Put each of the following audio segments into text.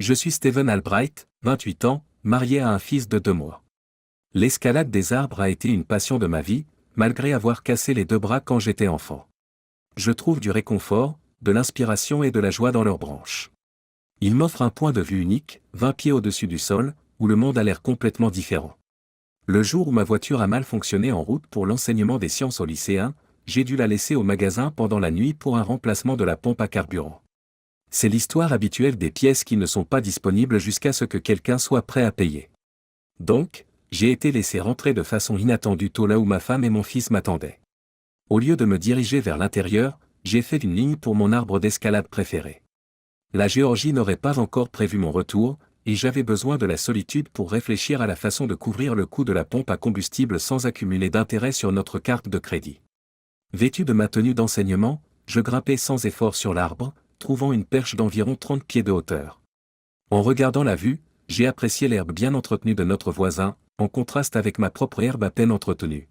Je suis Steven Albright, 28 ans, marié à un fils de 2 mois. L'escalade des arbres a été une passion de ma vie, malgré avoir cassé les 2 bras quand j'étais enfant. Je trouve du réconfort, de l'inspiration et de la joie dans leurs branches. Ils m'offrent un point de vue unique, 20 pieds au-dessus du sol, où le monde a l'air complètement différent. Le jour où ma voiture a mal fonctionné en route pour l'enseignement des sciences aux lycéens, j'ai dû la laisser au magasin pendant la nuit pour un remplacement de la pompe à carburant. C'est l'histoire habituelle des pièces qui ne sont pas disponibles jusqu'à ce que quelqu'un soit prêt à payer. Donc, j'ai été laissé rentrer de façon inattendue tôt là où ma femme et mon fils m'attendaient. Au lieu de me diriger vers l'intérieur, j'ai fait une ligne pour mon arbre d'escalade préféré. La Géorgie n'aurait pas encore prévu mon retour, et j'avais besoin de la solitude pour réfléchir à la façon de couvrir le coût de la pompe à combustible sans accumuler d'intérêt sur notre carte de crédit. Vêtu de ma tenue d'enseignement, je grimpais sans effort sur l'arbre, trouvant une perche d'environ 30 pieds de hauteur. En regardant la vue, j'ai apprécié l'herbe bien entretenue de notre voisin, en contraste avec ma propre herbe à peine entretenue.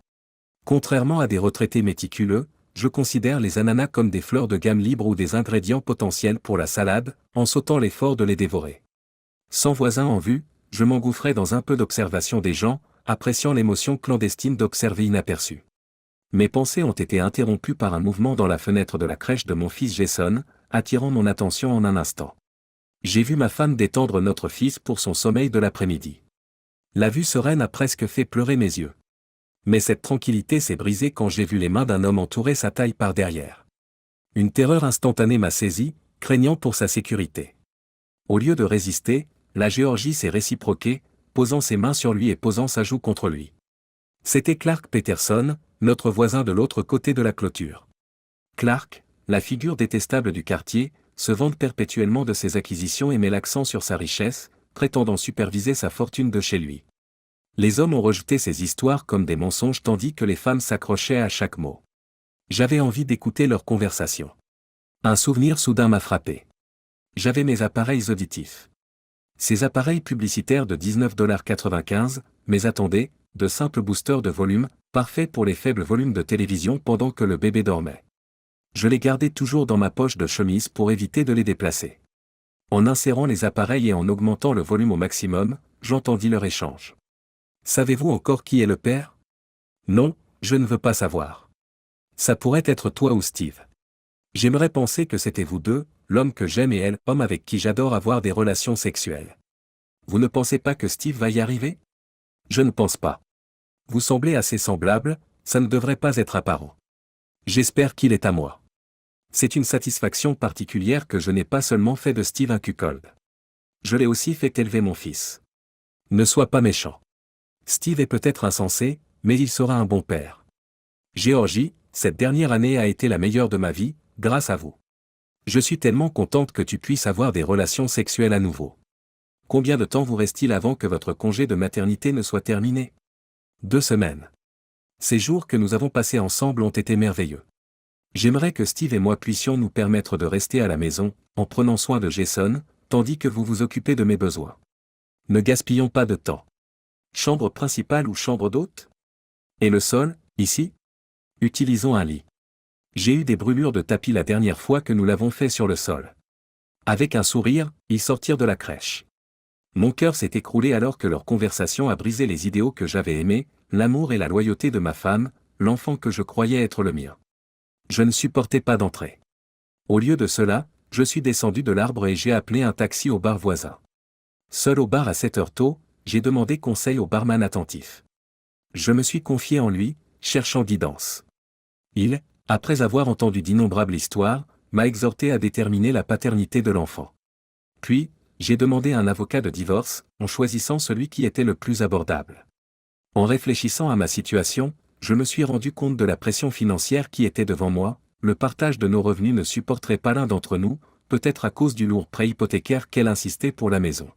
Contrairement à des retraités méticuleux, je considère les ananas comme des fleurs de gamme libres ou des ingrédients potentiels pour la salade, en sautant l'effort de les dévorer. Sans voisin en vue, je m'engouffrais dans un peu d'observation des gens, appréciant l'émotion clandestine d'observer inaperçu. Mes pensées ont été interrompues par un mouvement dans la fenêtre de la crèche de mon fils Jason, attirant mon attention en un instant. J'ai vu ma femme détendre notre fils pour son sommeil de l'après-midi. La vue sereine a presque fait pleurer mes yeux. Mais cette tranquillité s'est brisée quand j'ai vu les mains d'un homme entourer sa taille par derrière. Une terreur instantanée m'a saisi, craignant pour sa sécurité. Au lieu de résister, la Géorgie s'est réciproquée, posant ses mains sur lui et posant sa joue contre lui. C'était Clark Peterson, notre voisin de l'autre côté de la clôture. Clark, la figure détestable du quartier, se vante perpétuellement de ses acquisitions et met l'accent sur sa richesse, prétendant superviser sa fortune de chez lui. Les hommes ont rejeté ces histoires comme des mensonges tandis que les femmes s'accrochaient à chaque mot. J'avais envie d'écouter leur conversation. Un souvenir soudain m'a frappé. J'avais mes appareils auditifs. Ces appareils publicitaires de 19,95 $, mais attendez, de simples boosters de volume, parfaits pour les faibles volumes de télévision pendant que le bébé dormait. Je les gardais toujours dans ma poche de chemise pour éviter de les déplacer. En insérant les appareils et en augmentant le volume au maximum, j'entendis leur échange. Savez-vous encore qui est le père? Non, je ne veux pas savoir. Ça pourrait être toi ou Steve. J'aimerais penser que c'était vous deux, l'homme que j'aime et elle, homme avec qui j'adore avoir des relations sexuelles. Vous ne pensez pas que Steve va y arriver? Je ne pense pas. Vous semblez assez semblables, ça ne devrait pas être apparent. J'espère qu'il est à moi. C'est une satisfaction particulière que je n'ai pas seulement fait de Steve un cuckold. Je l'ai aussi fait élever mon fils. Ne sois pas méchant. Steve est peut-être insensé, mais il sera un bon père. Géorgie, cette dernière année a été la meilleure de ma vie, grâce à vous. Je suis tellement contente que tu puisses avoir des relations sexuelles à nouveau. Combien de temps vous reste-t-il avant que votre congé de maternité ne soit terminé? 2 semaines. Ces jours que nous avons passés ensemble ont été merveilleux. J'aimerais que Steve et moi puissions nous permettre de rester à la maison, en prenant soin de Jason, tandis que vous vous occupez de mes besoins. Ne gaspillons pas de temps. Chambre principale ou chambre d'hôte? Et le sol, ici? Utilisons un lit. J'ai eu des brûlures de tapis la dernière fois que nous l'avons fait sur le sol. Avec un sourire, ils sortirent de la crèche. Mon cœur s'est écroulé alors que leur conversation a brisé les idéaux que j'avais aimés, l'amour et la loyauté de ma femme, l'enfant que je croyais être le mien. Je ne supportais pas d'entrer. Au lieu de cela, je suis descendu de l'arbre et j'ai appelé un taxi au bar voisin. Seul au bar à 7 heures tôt, j'ai demandé conseil au barman attentif. Je me suis confié en lui, cherchant guidance. Il, après avoir entendu d'innombrables histoires, m'a exhorté à déterminer la paternité de l'enfant. Puis, j'ai demandé un avocat de divorce, en choisissant celui qui était le plus abordable. En réfléchissant à ma situation, je me suis rendu compte de la pression financière qui était devant moi, le partage de nos revenus ne supporterait pas l'un d'entre nous, peut-être à cause du lourd prêt hypothécaire qu'elle insistait pour la maison.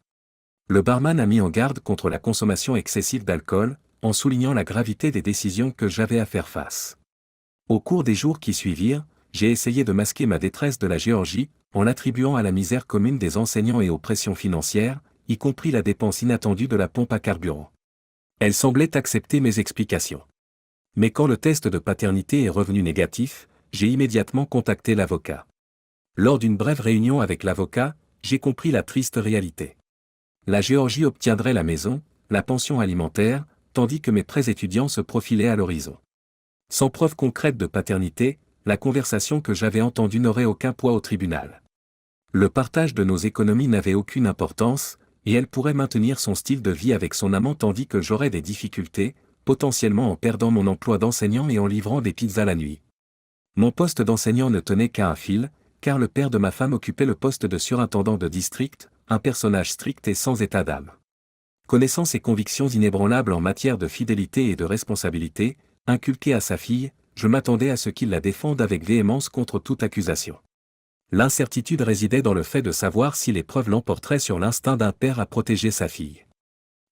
Le barman a mis en garde contre la consommation excessive d'alcool, en soulignant la gravité des décisions que j'avais à faire face. Au cours des jours qui suivirent, j'ai essayé de masquer ma détresse de la Géorgie, en l'attribuant à la misère commune des enseignants et aux pressions financières, y compris la dépense inattendue de la pompe à carburant. Elle semblait accepter mes explications. Mais quand le test de paternité est revenu négatif, j'ai immédiatement contacté l'avocat. Lors d'une brève réunion avec l'avocat, j'ai compris la triste réalité. La Géorgie obtiendrait la maison, la pension alimentaire, tandis que mes prêts étudiants se profilaient à l'horizon. Sans preuve concrète de paternité, la conversation que j'avais entendue n'aurait aucun poids au tribunal. Le partage de nos économies n'avait aucune importance, et elle pourrait maintenir son style de vie avec son amant tandis que j'aurais des difficultés, potentiellement en perdant mon emploi d'enseignant et en livrant des pizzas la nuit. Mon poste d'enseignant ne tenait qu'à un fil, car le père de ma femme occupait le poste de surintendant de district, un personnage strict et sans état d'âme. Connaissant ses convictions inébranlables en matière de fidélité et de responsabilité, inculquées à sa fille, je m'attendais à ce qu'il la défende avec véhémence contre toute accusation. L'incertitude résidait dans le fait de savoir si les preuves l'emporteraient sur l'instinct d'un père à protéger sa fille.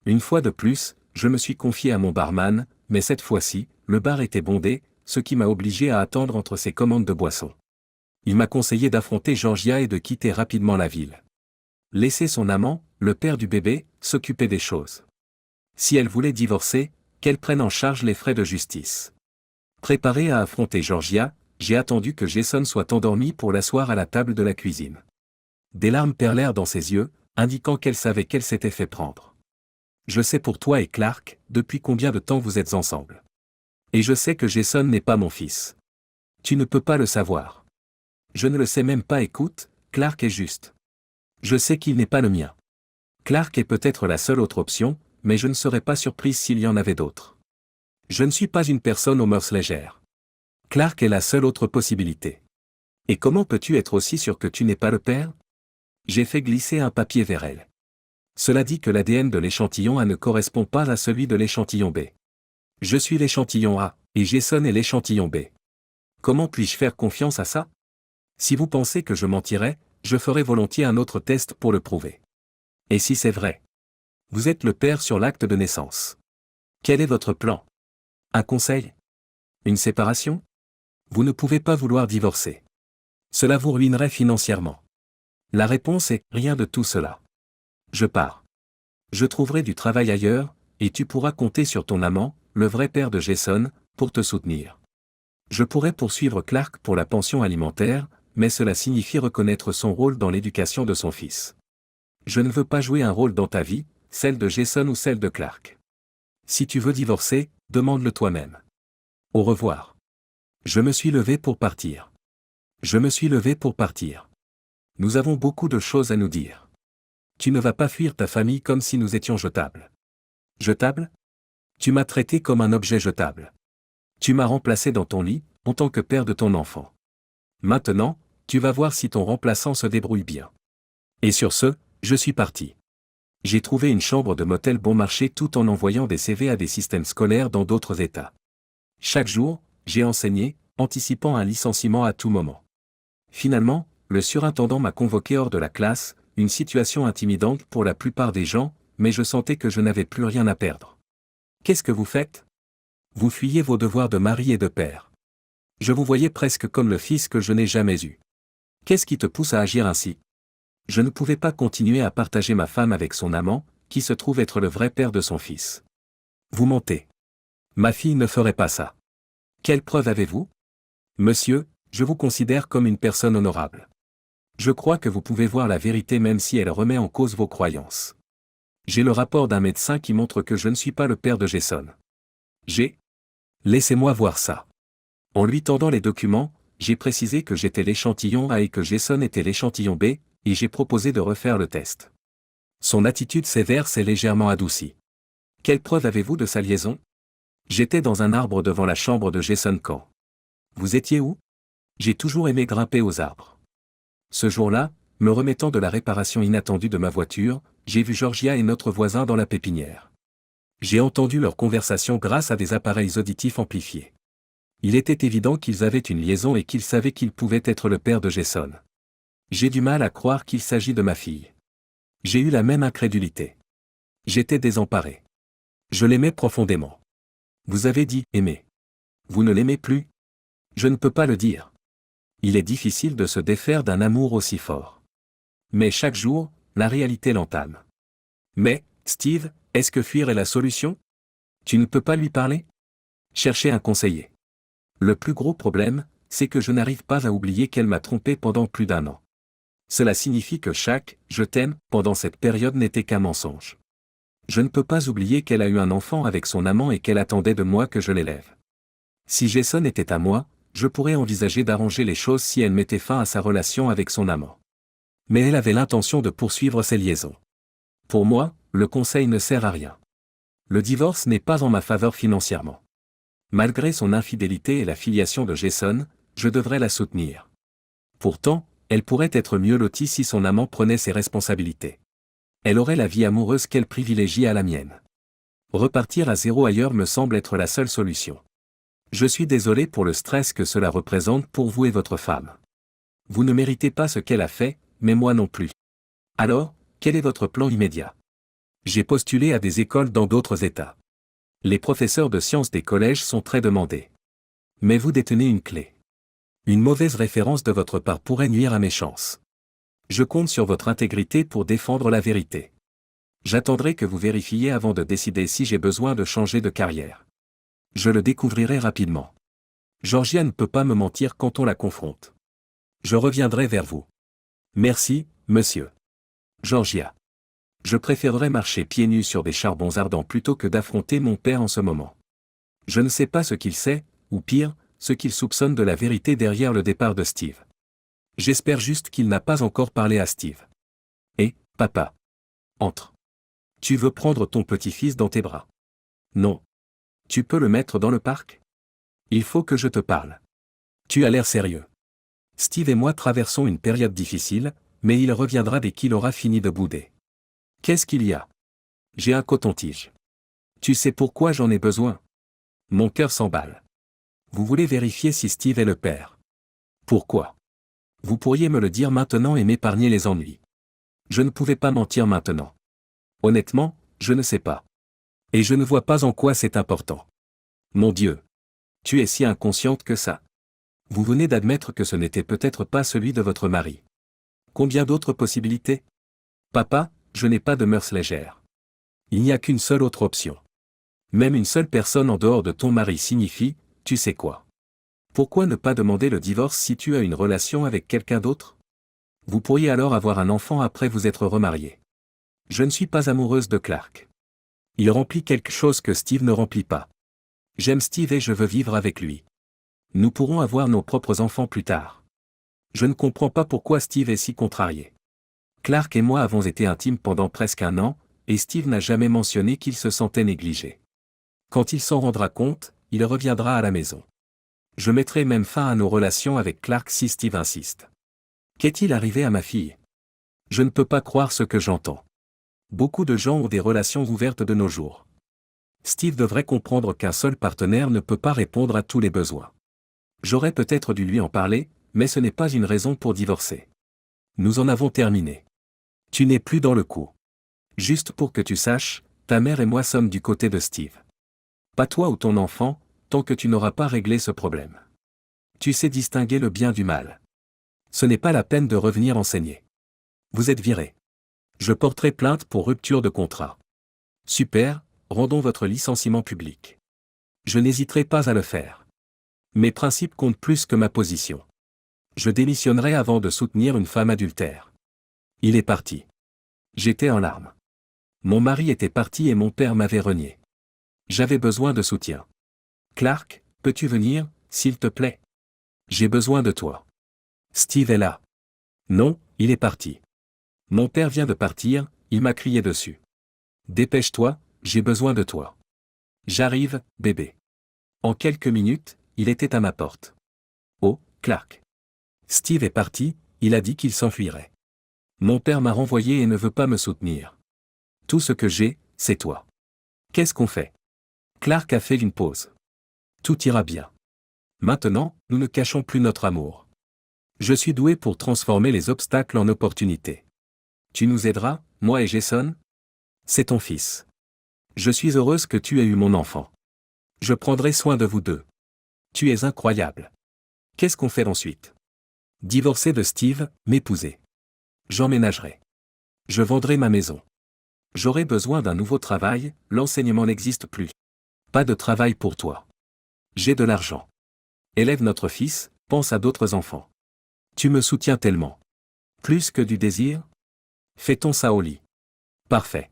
Une fois de plus, je me suis confié à mon barman, mais cette fois-ci, le bar était bondé, ce qui m'a obligé à attendre entre ses commandes de boissons. Il m'a conseillé d'affronter Georgia et de quitter rapidement la ville. Laisser son amant, le père du bébé, s'occuper des choses. Si elle voulait divorcer, qu'elle prenne en charge les frais de justice. Préparé à affronter Georgia, j'ai attendu que Jason soit endormi pour l'asseoir à la table de la cuisine. Des larmes perlèrent dans ses yeux, indiquant qu'elle savait qu'elle s'était fait prendre. Je sais pour toi et Clark, depuis combien de temps vous êtes ensemble. Et je sais que Jason n'est pas mon fils. Tu ne peux pas le savoir. Je ne le sais même pas. Écoute, Clark est juste. Je sais qu'il n'est pas le mien. Clark est peut-être la seule autre option, mais je ne serais pas surprise s'il y en avait d'autres. Je ne suis pas une personne aux mœurs légères. Clark est la seule autre possibilité. Et comment peux-tu être aussi sûr que tu n'es pas le père? J'ai fait glisser un papier vers elle. Cela dit que l'ADN de l'échantillon A ne correspond pas à celui de l'échantillon B. Je suis l'échantillon A, et Jason est l'échantillon B. Comment puis-je faire confiance à ça? Si vous pensez que je mentirais, je ferai volontiers un autre test pour le prouver. Et si c'est vrai? Vous êtes le père sur l'acte de naissance. Quel est votre plan? Un conseil? Une séparation? Vous ne pouvez pas vouloir divorcer. Cela vous ruinerait financièrement. La réponse est rien de tout cela. Je pars. Je trouverai du travail ailleurs, et tu pourras compter sur ton amant, le vrai père de Jason, pour te soutenir. Je pourrais poursuivre Clark pour la pension alimentaire, mais cela signifie reconnaître son rôle dans l'éducation de son fils. Je ne veux pas jouer un rôle dans ta vie, celle de Jason ou celle de Clark. Si tu veux divorcer, demande-le toi-même. Au revoir. Je me suis levé pour partir. Je me suis levé pour partir. Nous avons beaucoup de choses à nous dire. Tu ne vas pas fuir ta famille comme si nous étions jetables. Jetables? Tu m'as traité comme un objet jetable. Tu m'as remplacé dans ton lit, en tant que père de ton enfant. Maintenant, tu vas voir si ton remplaçant se débrouille bien. Et sur ce, je suis parti. J'ai trouvé une chambre de motel bon marché tout en envoyant des CV à des systèmes scolaires dans d'autres États. Chaque jour, j'ai enseigné, anticipant un licenciement à tout moment. Finalement, le surintendant m'a convoqué hors de la classe, une situation intimidante pour la plupart des gens, mais je sentais que je n'avais plus rien à perdre. Qu'est-ce que vous faites? Vous fuyez vos devoirs de mari et de père. Je vous voyais presque comme le fils que je n'ai jamais eu. Qu'est-ce qui te pousse à agir ainsi? Je ne pouvais pas continuer à partager ma femme avec son amant, qui se trouve être le vrai père de son fils. Vous mentez. Ma fille ne ferait pas ça. Quelle preuve avez-vous? Monsieur, je vous considère comme une personne honorable. Je crois que vous pouvez voir la vérité même si elle remet en cause vos croyances. J'ai le rapport d'un médecin qui montre que je ne suis pas le père de Jason. Laissez-moi voir ça. En lui tendant les documents, j'ai précisé que j'étais l'échantillon A et que Jason était l'échantillon B, et j'ai proposé de refaire le test. Son attitude sévère s'est légèrement adoucie. Quelle preuve avez-vous de sa liaison? J'étais dans un arbre devant la chambre de Jason quand. Vous étiez où? J'ai toujours aimé grimper aux arbres. Ce jour-là, me remettant de la réparation inattendue de ma voiture, j'ai vu Georgia et notre voisin dans la pépinière. J'ai entendu leur conversation grâce à des appareils auditifs amplifiés. Il était évident qu'ils avaient une liaison et qu'ils savaient qu'il pouvait être le père de Jason. J'ai du mal à croire qu'il s'agit de ma fille. J'ai eu la même incrédulité. J'étais désemparé. Je l'aimais profondément. Vous avez dit « aimer ». Vous ne l'aimez plus? Je ne peux pas le dire. Il est difficile de se défaire d'un amour aussi fort. Mais chaque jour, la réalité l'entame. Mais, Steve, est-ce que fuir est la solution? Tu ne peux pas lui parler? Cherchez un conseiller. Le plus gros problème, c'est que je n'arrive pas à oublier qu'elle m'a trompé pendant plus d'1 an. Cela signifie que chaque « je t'aime » pendant cette période n'était qu'un mensonge. Je ne peux pas oublier qu'elle a eu un enfant avec son amant et qu'elle attendait de moi que je l'élève. Si Jason était à moi, je pourrais envisager d'arranger les choses si elle mettait fin à sa relation avec son amant. Mais elle avait l'intention de poursuivre ses liaisons. Pour moi, le conseil ne sert à rien. Le divorce n'est pas en ma faveur financièrement. Malgré son infidélité et la filiation de Jason, je devrais la soutenir. Pourtant, elle pourrait être mieux lotie si son amant prenait ses responsabilités. Elle aurait la vie amoureuse qu'elle privilégie à la mienne. Repartir à zéro ailleurs me semble être la seule solution. Je suis désolé pour le stress que cela représente pour vous et votre femme. Vous ne méritez pas ce qu'elle a fait, mais moi non plus. Alors, quel est votre plan immédiat? J'ai postulé à des écoles dans d'autres États. Les professeurs de sciences des collèges sont très demandés. Mais vous détenez une clé. Une mauvaise référence de votre part pourrait nuire à mes chances. Je compte sur votre intégrité pour défendre la vérité. J'attendrai que vous vérifiez avant de décider si j'ai besoin de changer de carrière. Je le découvrirai rapidement. Georgia ne peut pas me mentir quand on la confronte. Je reviendrai vers vous. Merci, monsieur. Georgia. Je préférerais marcher pieds nus sur des charbons ardents plutôt que d'affronter mon père en ce moment. Je ne sais pas ce qu'il sait, ou pire, ce qu'il soupçonne de la vérité derrière le départ de Steve. J'espère juste qu'il n'a pas encore parlé à Steve. Et, papa. Entre. Tu veux prendre ton petit-fils dans tes bras? Non. Tu peux le mettre dans le parc? Il faut que je te parle. Tu as l'air sérieux. Steve et moi traversons une période difficile, mais il reviendra dès qu'il aura fini de bouder. Qu'est-ce qu'il y a? J'ai un coton-tige. Tu sais pourquoi j'en ai besoin? Mon cœur s'emballe. Vous voulez vérifier si Steve est le père? Pourquoi? Vous pourriez me le dire maintenant et m'épargner les ennuis. Je ne pouvais pas mentir maintenant. Honnêtement, je ne sais pas. Et je ne vois pas en quoi c'est important. Mon Dieu. Tu es si inconsciente que ça. Vous venez d'admettre que ce n'était peut-être pas celui de votre mari. Combien d'autres possibilités? Papa, je n'ai pas de mœurs légères. Il n'y a qu'une seule autre option. Même une seule personne en dehors de ton mari signifie, tu sais quoi. Pourquoi ne pas demander le divorce si tu as une relation avec quelqu'un d'autre? Vous pourriez alors avoir un enfant après vous être remarié. Je ne suis pas amoureuse de Clark. Il remplit quelque chose que Steve ne remplit pas. J'aime Steve et je veux vivre avec lui. Nous pourrons avoir nos propres enfants plus tard. Je ne comprends pas pourquoi Steve est si contrarié. Clark et moi avons été intimes pendant presque un an, et Steve n'a jamais mentionné qu'il se sentait négligé. Quand il s'en rendra compte, il reviendra à la maison. Je mettrai même fin à nos relations avec Clark si Steve insiste. Qu'est-il arrivé à ma fille? Je ne peux pas croire ce que j'entends. Beaucoup de gens ont des relations ouvertes de nos jours. Steve devrait comprendre qu'un seul partenaire ne peut pas répondre à tous les besoins. J'aurais peut-être dû lui en parler, mais ce n'est pas une raison pour divorcer. Nous en avons terminé. Tu n'es plus dans le coup. Juste pour que tu saches, ta mère et moi sommes du côté de Steve. Pas toi ou ton enfant, tant que tu n'auras pas réglé ce problème. Tu sais distinguer le bien du mal. Ce n'est pas la peine de revenir enseigner. Vous êtes viré. Je porterai plainte pour rupture de contrat. Super, rendons votre licenciement public. Je n'hésiterai pas à le faire. Mes principes comptent plus que ma position. Je démissionnerai avant de soutenir une femme adultère. Il est parti. J'étais en larmes. Mon mari était parti et mon père m'avait renié. J'avais besoin de soutien. Clark, peux-tu venir, s'il te plaît? J'ai besoin de toi. Steve est là. Non, il est parti. Mon père vient de partir, il m'a crié dessus. Dépêche-toi, j'ai besoin de toi. J'arrive, bébé. En quelques minutes, il était à ma porte. Oh, Clark. Steve est parti, il a dit qu'il s'enfuirait. Mon père m'a renvoyé et ne veut pas me soutenir. Tout ce que j'ai, c'est toi. Qu'est-ce qu'on fait? Clark a fait une pause. Tout ira bien. Maintenant, nous ne cachons plus notre amour. Je suis doué pour transformer les obstacles en opportunités. Tu nous aideras, moi et Jason? C'est ton fils. Je suis heureuse que tu aies eu mon enfant. Je prendrai soin de vous deux. Tu es incroyable. Qu'est-ce qu'on fait ensuite? Divorcer de Steve, m'épouser. J'emménagerai. Je vendrai ma maison. J'aurai besoin d'un nouveau travail, l'enseignement n'existe plus. Pas de travail pour toi. J'ai de l'argent. Élève notre fils, pense à d'autres enfants. Tu me soutiens tellement. Plus que du désir? Fait-on ça au lit? Parfait.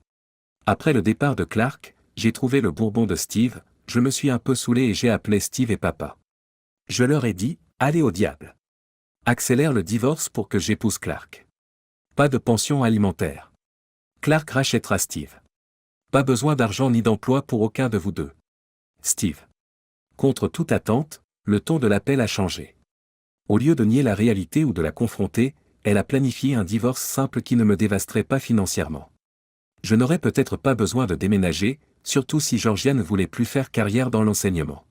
Après le départ de Clark, j'ai trouvé le bourbon de Steve, je me suis un peu saoulé et j'ai appelé Steve et papa. Je leur ai dit, allez au diable. Accélère le divorce pour que j'épouse Clark. Pas de pension alimentaire. Clark rachètera Steve. Pas besoin d'argent ni d'emploi pour aucun de vous deux. Steve. Contre toute attente, le ton de l'appel a changé. Au lieu de nier la réalité ou de la confronter, elle a planifié un divorce simple qui ne me dévasterait pas financièrement. Je n'aurais peut-être pas besoin de déménager, surtout si Georgia ne voulait plus faire carrière dans l'enseignement.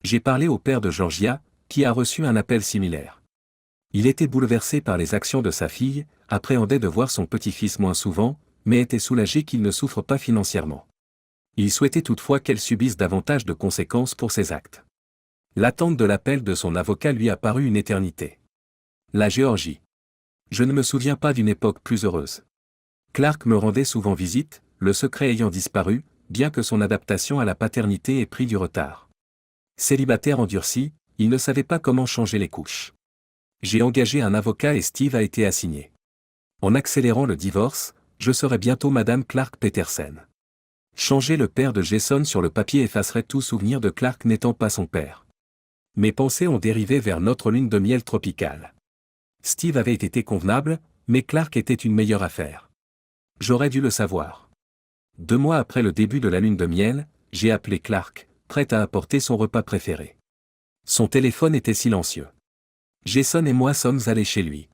J'ai parlé au père de Georgia, qui a reçu un appel similaire. Il était bouleversé par les actions de sa fille, appréhendait de voir son petit-fils moins souvent, mais était soulagé qu'il ne souffre pas financièrement. Il souhaitait toutefois qu'elle subisse davantage de conséquences pour ses actes. L'attente de l'appel de son avocat lui a paru une éternité. La Géorgie. Je ne me souviens pas d'une époque plus heureuse. Clark me rendait souvent visite, le secret ayant disparu, bien que son adaptation à la paternité ait pris du retard. Célibataire endurci, il ne savait pas comment changer les couches. J'ai engagé un avocat et Steve a été assigné. En accélérant le divorce, je serai bientôt Madame Clark Petersen. Changer le père de Jason sur le papier effacerait tout souvenir de Clark n'étant pas son père. Mes pensées ont dérivé vers notre lune de miel tropicale. Steve avait été convenable, mais Clark était une meilleure affaire. J'aurais dû le savoir. 2 mois après le début de la lune de miel, j'ai appelé Clark, prêt à apporter son repas préféré. Son téléphone était silencieux. Jason et moi sommes allés chez lui.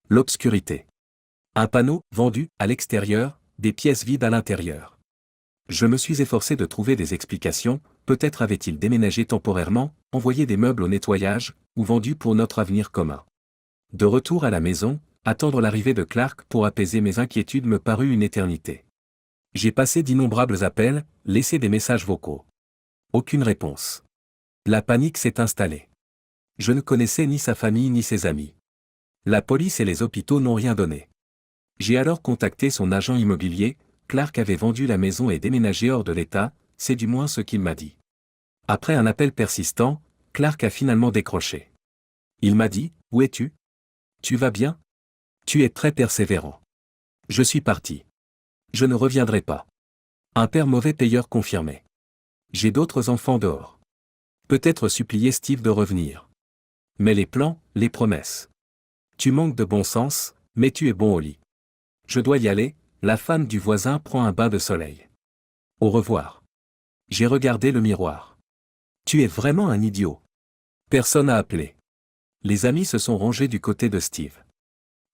L'obscurité. Un panneau, vendu, à l'extérieur, des pièces vides à l'intérieur. Je me suis efforcé de trouver des explications, peut-être avait-il déménagé temporairement, envoyé des meubles au nettoyage, ou vendu pour notre avenir commun. De retour à la maison, attendre l'arrivée de Clark pour apaiser mes inquiétudes me parut une éternité. J'ai passé d'innombrables appels, laissé des messages vocaux. Aucune réponse. La panique s'est installée. Je ne connaissais ni sa famille ni ses amis. La police et les hôpitaux n'ont rien donné. J'ai alors contacté son agent immobilier. Clark avait vendu la maison et déménagé hors de l'État, c'est du moins ce qu'il m'a dit. Après un appel persistant, Clark a finalement décroché. Il m'a dit, « Où es-tu? Tu vas bien? Tu es très persévérant. » Je suis parti. Je ne reviendrai pas. Un père mauvais payeur confirmé. J'ai d'autres enfants dehors. Peut-être supplier Steve de revenir. Mais les plans, les promesses. Tu manques de bon sens, mais tu es bon au lit. Je dois y aller, la femme du voisin prend un bain de soleil. Au revoir. J'ai regardé le miroir. Tu es vraiment un idiot. Personne n'a appelé. Les amis se sont rangés du côté de Steve.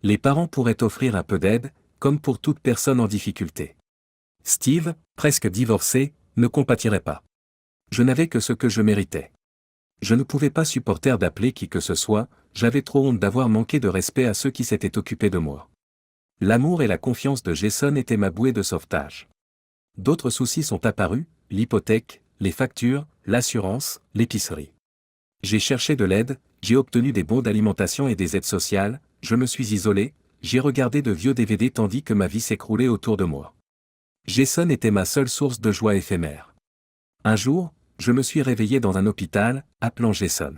Les parents pourraient offrir un peu d'aide, comme pour toute personne en difficulté. Steve, presque divorcé, ne compatirait pas. Je n'avais que ce que je méritais. Je ne pouvais pas supporter d'appeler qui que ce soit, j'avais trop honte d'avoir manqué de respect à ceux qui s'étaient occupés de moi. L'amour et la confiance de Jason étaient ma bouée de sauvetage. D'autres soucis sont apparus, l'hypothèque, les factures, l'assurance, l'épicerie. J'ai cherché de l'aide, j'ai obtenu des bons d'alimentation et des aides sociales, je me suis isolé, j'ai regardé de vieux DVD tandis que ma vie s'écroulait autour de moi. Jason était ma seule source de joie éphémère. Un jour, je me suis réveillé dans un hôpital, appelant Jason.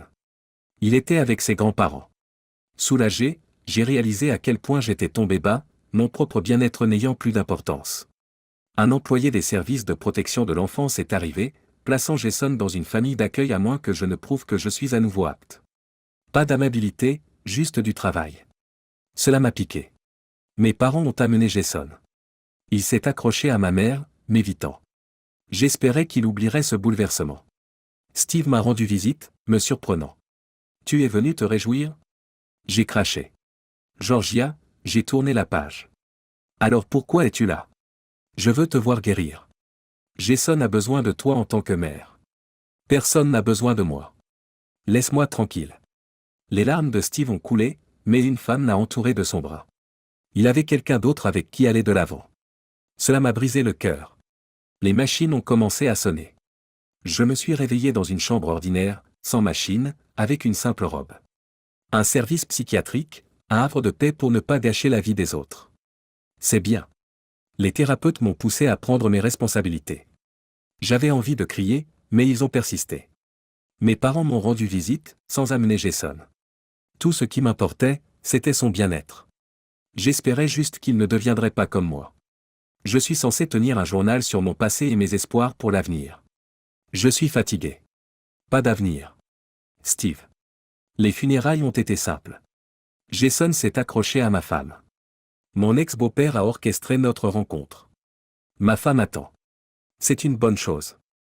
Il était avec ses grands-parents. Soulagé, j'ai réalisé à quel point j'étais tombé bas, mon propre bien-être n'ayant plus d'importance. Un employé des services de protection de l'enfance est arrivé, plaçant Jason dans une famille d'accueil à moins que je ne prouve que je suis à nouveau apte. Pas d'amabilité, juste du travail. Cela m'a piqué. Mes parents ont amené Jason. Il s'est accroché à ma mère, m'évitant. J'espérais qu'il oublierait ce bouleversement. Steve m'a rendu visite, me surprenant. Tu es venu te réjouir? J'ai craché. Georgia, j'ai tourné la page. Alors pourquoi es-tu là? Je veux te voir guérir. Jason a besoin de toi en tant que mère. Personne n'a besoin de moi. Laisse-moi tranquille. Les larmes de Steve ont coulé, mais une femme l'a entouré de son bras. Il avait quelqu'un d'autre avec qui aller de l'avant. Cela m'a brisé le cœur. Les machines ont commencé à sonner. Je me suis réveillé dans une chambre ordinaire, sans machine, avec une simple robe. Un service psychiatrique, un havre de paix pour ne pas gâcher la vie des autres. C'est bien. Les thérapeutes m'ont poussé à prendre mes responsabilités. J'avais envie de crier, mais ils ont persisté. Mes parents m'ont rendu visite, sans amener Jason. Tout ce qui m'importait, c'était son bien-être. J'espérais juste qu'il ne deviendrait pas comme moi. Je suis censé tenir un journal sur mon passé et mes espoirs pour l'avenir. Je suis fatigué. Pas d'avenir. Steve. Les funérailles ont été simples. Jason s'est accroché à ma femme. Mon ex-beau-père a orchestré notre rencontre. Ma femme attend. C'est une bonne chose.